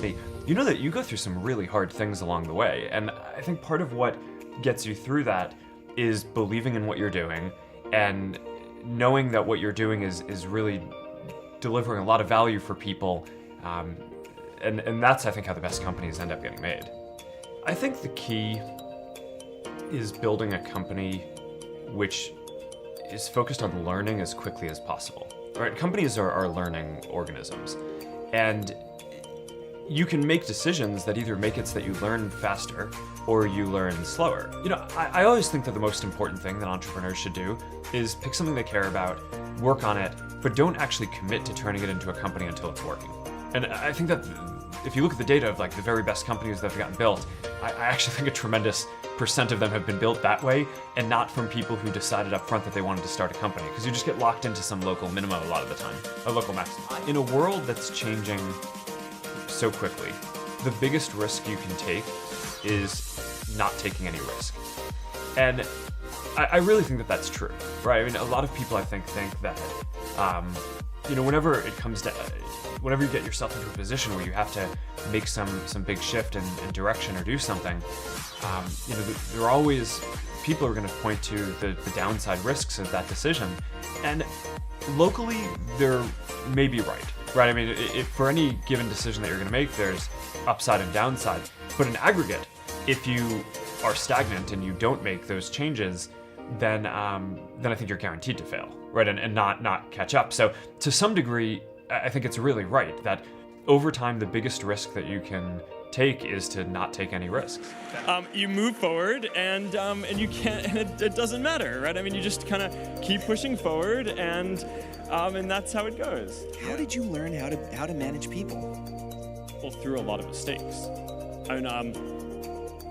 company, you know that you go through some really hard things along the way. And I think part of what gets you through that is believing in what you're doing and knowing that what you're doing is really delivering a lot of value for people. And that's, I think, how the best companies end up getting made. I think the key is building a company which is focused on learning as quickly as possible. Right? Companies are learning organisms, and you can make decisions that either make it so that you learn faster or you learn slower. You know, I always think that the most important thing that entrepreneurs should do is pick something they care about, work on it, but don't actually commit to turning it into a company until it's working. And I think that if you look at the data of like the very best companies that have gotten built, I actually think a tremendous % of them have been built that way and not from people who decided up front that they wanted to start a company, because you just get locked into some local minimum a lot of the time, a local maximum. In a world that's changing so quickly, the biggest risk you can take is not taking any risk. And I really think that that's true, right? I mean, a lot of people I think that, you know, whenever it comes to, whenever you get yourself into a position where you have to make some big shift in direction or do something, you know, there are always people who are going to point to the downside risks of that decision. And locally, they're maybe right? I mean, if for any given decision that you're going to make, there's upside and downside. But in aggregate, if you are stagnant and you don't make those changes, then I think you're guaranteed to fail, right? And not catch up. So to some degree, I think it's really right that over time, the biggest risk that you can take is to not take any risks. You move forward and you can't, and it doesn't matter, right? I mean, you just kind of keep pushing forward and that's how it goes. How did you learn how to manage people? Well, through a lot of mistakes. I mean,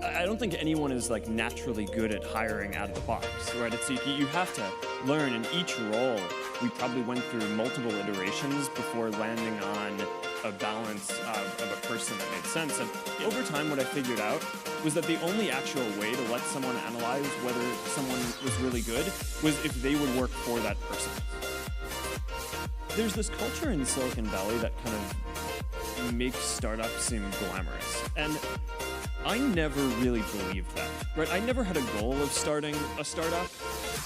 I don't think anyone is like naturally good at hiring out of the box, right? It's you have to learn in each role. We probably went through multiple iterations before landing on a balance of a person that made sense. And over time, what I figured out was that the only actual way to let someone analyze whether someone was really good was if they would work for that person. There's this culture in Silicon Valley that kind of makes startups seem glamorous. And I never really believed that, right? I never had a goal of starting a startup,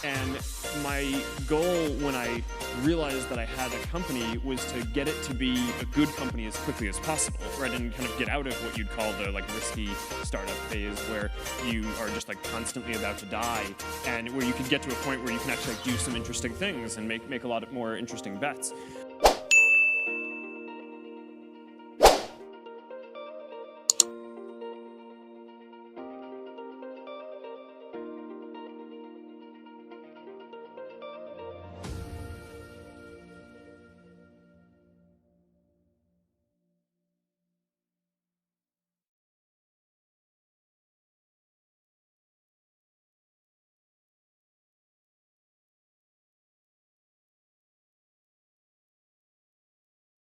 and my goal when I realized that I had a company was to get it to be a good company as quickly as possible, right? And kind of get out of what you'd call the like risky startup phase where you are just like constantly about to die, and where you can get to a point where you can actually do some interesting things and make a lot of more interesting bets.